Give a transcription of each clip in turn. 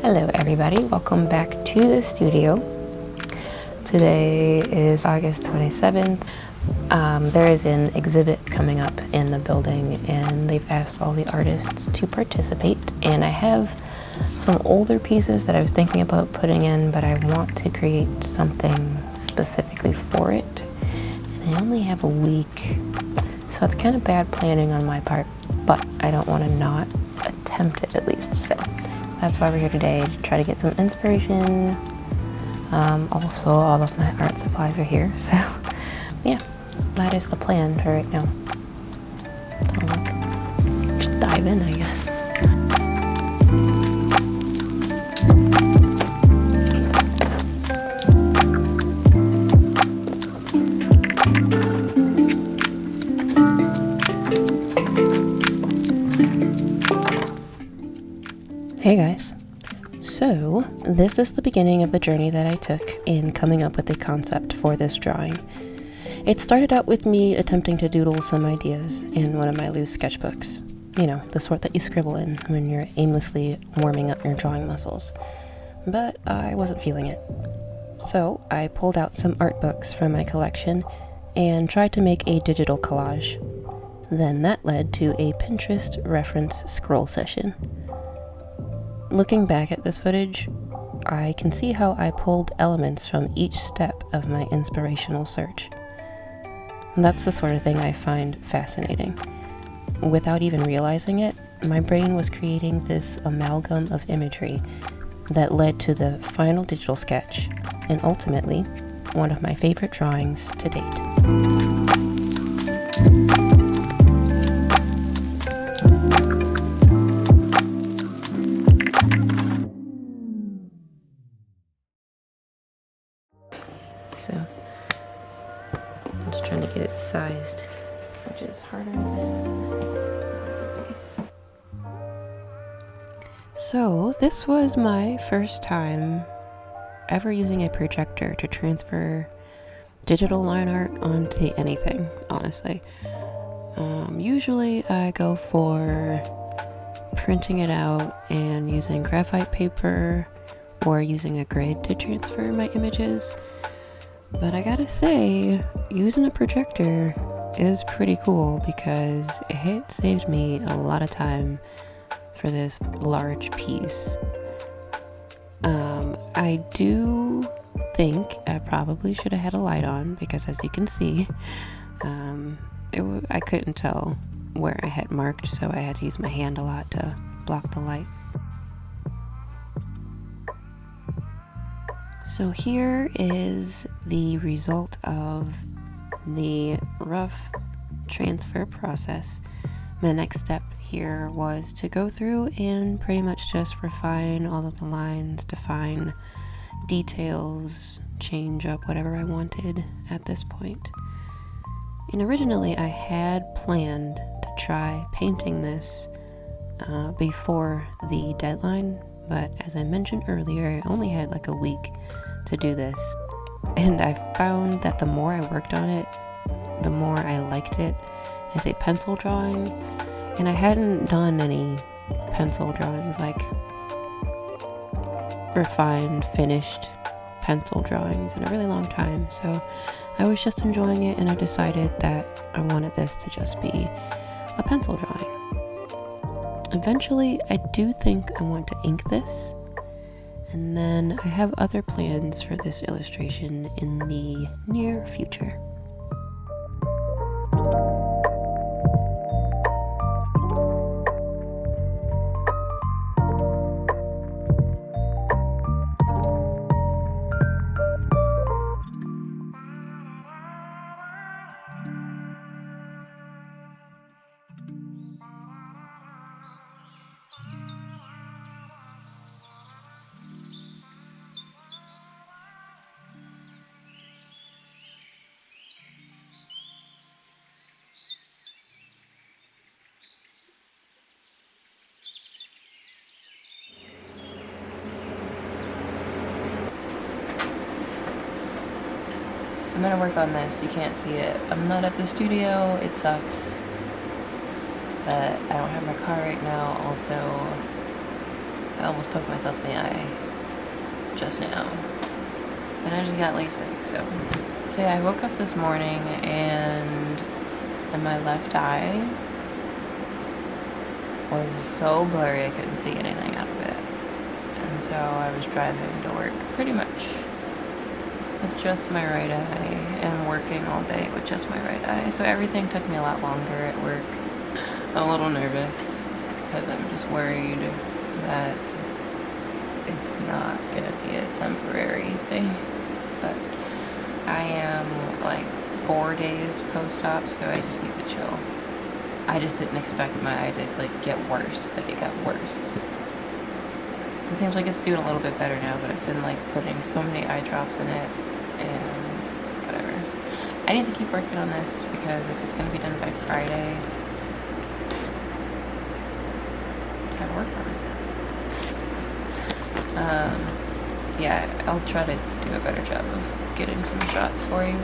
Hello everybody, welcome back to the studio. Today is August 27th. There is an exhibit coming up in the building and they've asked all the artists to participate, and I have some older pieces that I was thinking about putting in, but I want to create something specifically for it, and I only have a week, so it's kind of bad planning on my part, but I don't want to not attempt it at least, so that's why we're here today, to try to get some inspiration. Also, all of my art supplies are here, so yeah, that is the plan for right now. So let's just dive in, I guess. Hey guys. So, this is the beginning of the journey that I took in coming up with a concept for this drawing. It started out with me attempting to doodle some ideas in one of my loose sketchbooks. You know, the sort that you scribble in when you're aimlessly warming up your drawing muscles. But I wasn't feeling it. So, I pulled out some art books from my collection and tried to make a digital collage. Then that led to a Pinterest reference scroll session. Looking back at this footage, I can see how I pulled elements from each step of my inspirational search. That's the sort of thing I find fascinating. Without even realizing it, my brain was creating this amalgam of imagery that led to the final digital sketch, and ultimately, one of my favorite drawings to date. So, I'm just trying to get it sized, which is harder than... So, this was my first time ever using a projector to transfer digital line art onto anything, honestly. Usually I go for printing it out and using graphite paper or using a grid to transfer my images. But I gotta say, using a projector is pretty cool because it saved me a lot of time for this large piece. I do think I probably should have had a light on because, as you can see, I couldn't tell where I had marked, so I had to use my hand a lot to block the light. So here is the result of the rough transfer process. My next step here was to go through and pretty much just refine all of the lines, define details, change up whatever I wanted at this point. And originally I had planned to try painting this before the deadline, but as I mentioned earlier, I only had like a week to do this, and I found that the more I worked on it, the more I liked it as a pencil drawing, and I hadn't done any pencil drawings, like refined, finished pencil drawings, in a really long time, so I was just enjoying it, and I decided that I wanted this to just be a pencil drawing. Eventually, I do think I want to ink this, and then I have other plans for this illustration in the near future. I'm gonna work on this. You can't see it. I'm not at the studio. It sucks. But I don't have my car right now. Also, I almost poked myself in the eye just now. And I just got LASIK, so yeah, I woke up this morning and my left eye was so blurry I couldn't see anything out of it. And so I was driving to work pretty much with just my right eye and working all day with just my right eye. So everything took me a lot longer at work. I'm a little nervous because I'm just worried that it's not gonna be a temporary thing. But I am like 4 days post-op, so I just need to chill. I just didn't expect my eye to like get worse. Like it got worse. It seems like it's doing a little bit better now, but I've been like putting so many eye drops in it and whatever. I need to keep working on this because if it's gonna be done by Friday, gotta work on it. Yeah, I'll try to do a better job of getting some shots for you.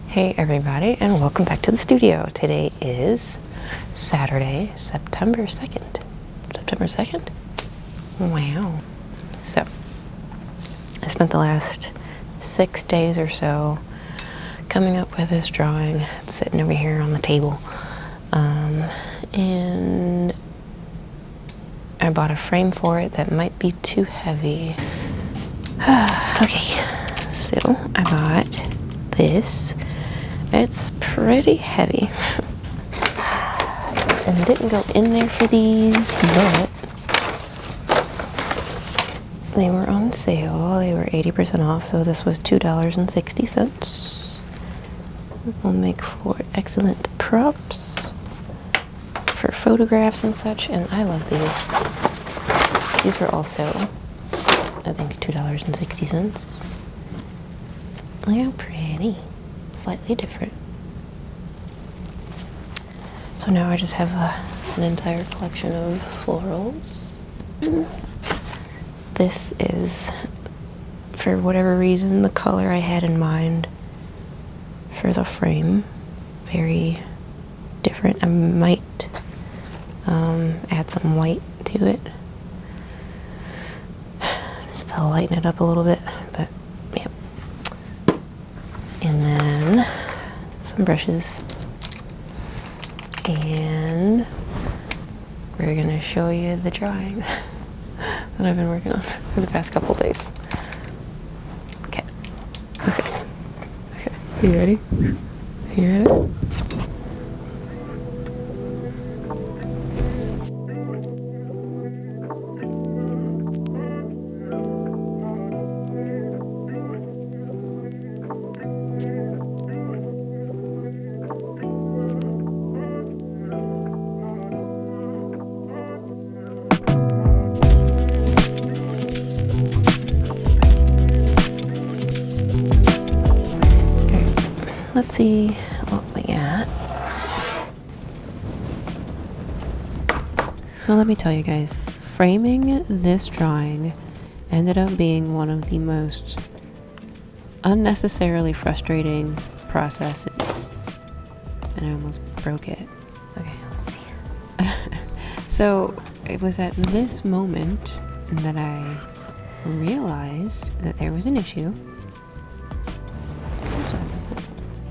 Hey everybody, and welcome back to the studio. Today is Saturday, September 2nd. September 2nd? Wow. So, I spent the last 6 days or so coming up with this drawing. It's sitting over here on the table. And I bought a frame for it that might be too heavy. Okay, so I bought this. It's pretty heavy. And I didn't go in there for these, but They were on sale. They were 80% off, so this was $2.60. Will make for excellent props for photographs and such, and I love these. These were also, I think, $2.60. Look how pretty. Slightly different. So now I just have an entire collection of florals. This is, for whatever reason, the color I had in mind for the frame. Very different. I might add some white to it just to lighten it up a little bit, but yep. And then some brushes, and we're gonna show you the drawing that I've been working on for the past couple days. Okay. You ready? You ready? Let's see what we got. So let me tell you guys, framing this drawing ended up being one of the most unnecessarily frustrating processes. And I almost broke it. Okay, let's see. So it was at this moment that I realized that there was an issue.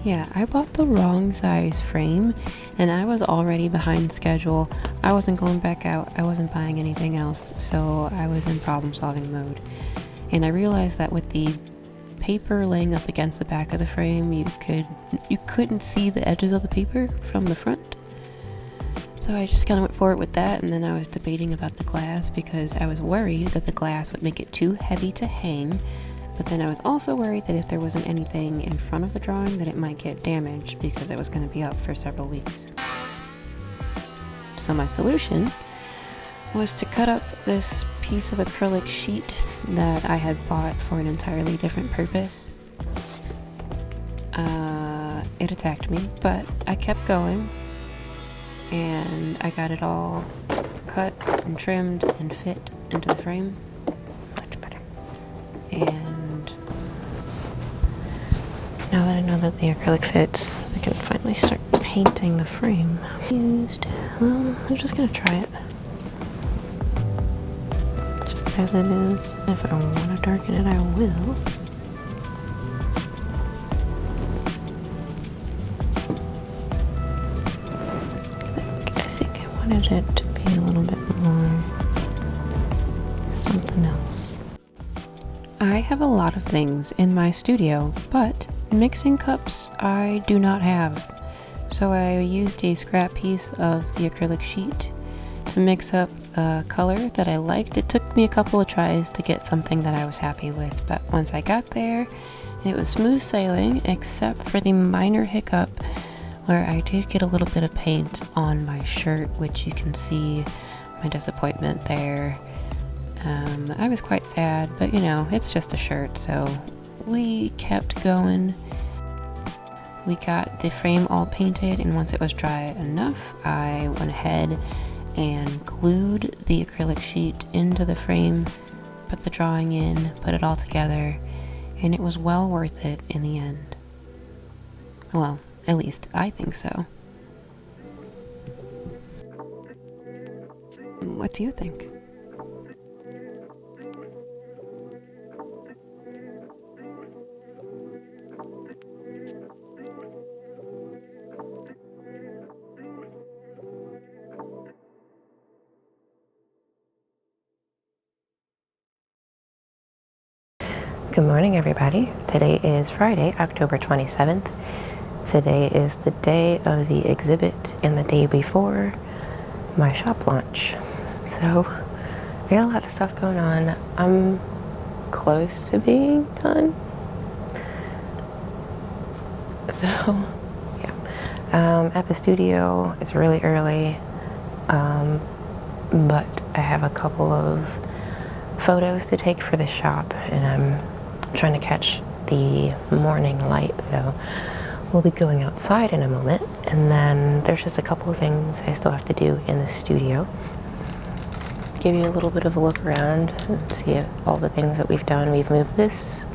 Yeah, I bought the wrong size frame, and I was already behind schedule. I wasn't going back out. I wasn't buying anything else, so I was in problem-solving mode. And I realized that with the paper laying up against the back of the frame, you couldn't see the edges of the paper from the front. So I just kind of went for it with that, and then I was debating about the glass because I was worried that the glass would make it too heavy to hang. But then I was also worried that if there wasn't anything in front of the drawing that it might get damaged because it was going to be up for several weeks. So my solution was to cut up this piece of acrylic sheet that I had bought for an entirely different purpose. It attacked me, but I kept going, and I got it all cut and trimmed and fit into the frame. Much better. And now that I know that the acrylic fits, I can finally start painting the frame. I'm just gonna try it. Just as it is. If I want to darken it, I will. I think I wanted it to be a little bit more something else. I have a lot of things in my studio, but mixing cups I do not have. So I used a scrap piece of the acrylic sheet to mix up a color that I liked. It took me a couple of tries to get something that I was happy with, but once I got there, it was smooth sailing, except for the minor hiccup where I did get a little bit of paint on my shirt, which you can see my disappointment there. I was quite sad, but you know, it's just a shirt, so we kept going. We got the frame all painted, and once it was dry enough, I went ahead and glued the acrylic sheet into the frame, put the drawing in, put it all together, and it was well worth it in the end. Well, at least I think so. What do you think? Good morning, everybody. Today is Friday, October 27th. Today is the day of the exhibit and the day before my shop launch. So we got a lot of stuff going on. I'm close to being done. So, yeah. At the studio, it's really early, but I have a couple of photos to take for the shop, and I'm trying to catch the morning light, so we'll be going outside in a moment, and then there's just a couple of things I still have to do in the studio. Give you a little bit of a look around and see all the things that we've done. We've moved this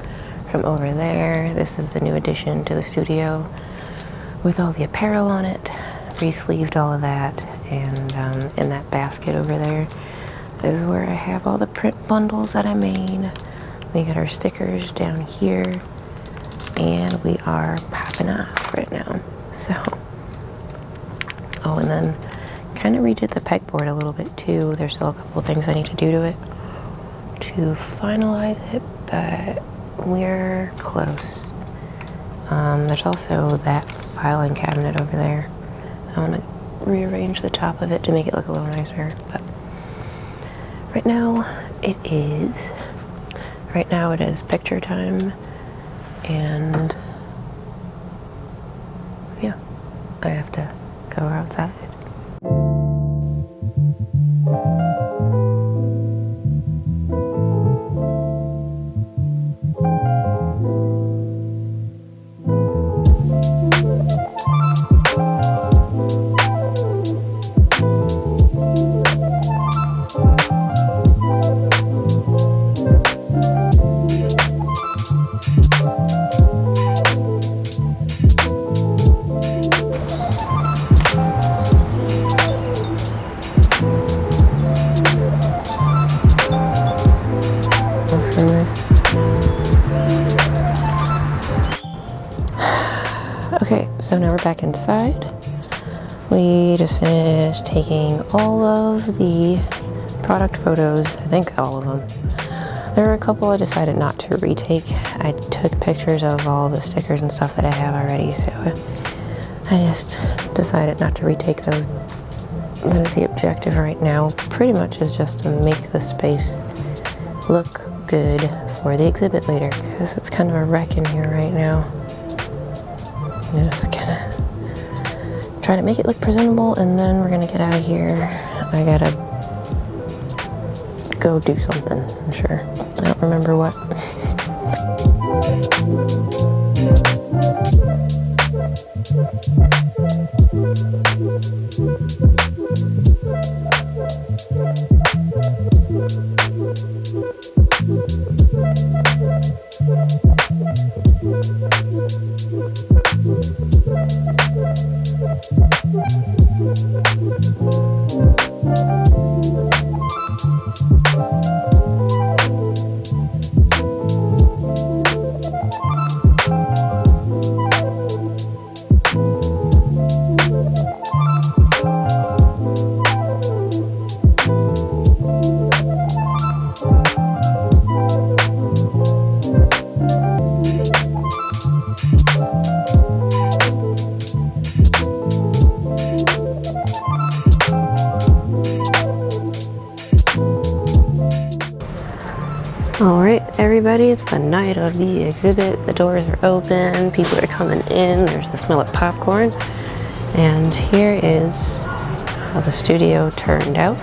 from over there. This is the new addition to the studio with all the apparel on it. Re-sleeved all of that, and in that basket over there is where I have all the print bundles that I made. We got our stickers down here, and we are popping off right now. So, oh, and then kind of redid the pegboard a little bit too. There's still a couple of things I need to do to it to finalize it, but we're close. There's also that filing cabinet over there. I want to rearrange the top of it to make it look a little nicer, but right now it is picture time, and yeah, I have to go outside. Okay, so now we're back inside. We just finished taking all of the product photos, I think all of them. There were a couple I decided not to retake. I took pictures of all the stickers and stuff that I have already, so I just decided not to retake those. That is the objective right now. Pretty much is just to make the space look good for the exhibit later, because it's kind of a wreck in here right now. Just kind of try to make it look presentable, and then we're gonna get out of here. I gotta go do something, I'm sure. I don't remember what. Alright everybody, it's the night of the exhibit. The doors are open, people are coming in, there's the smell of popcorn. And here is how the studio turned out.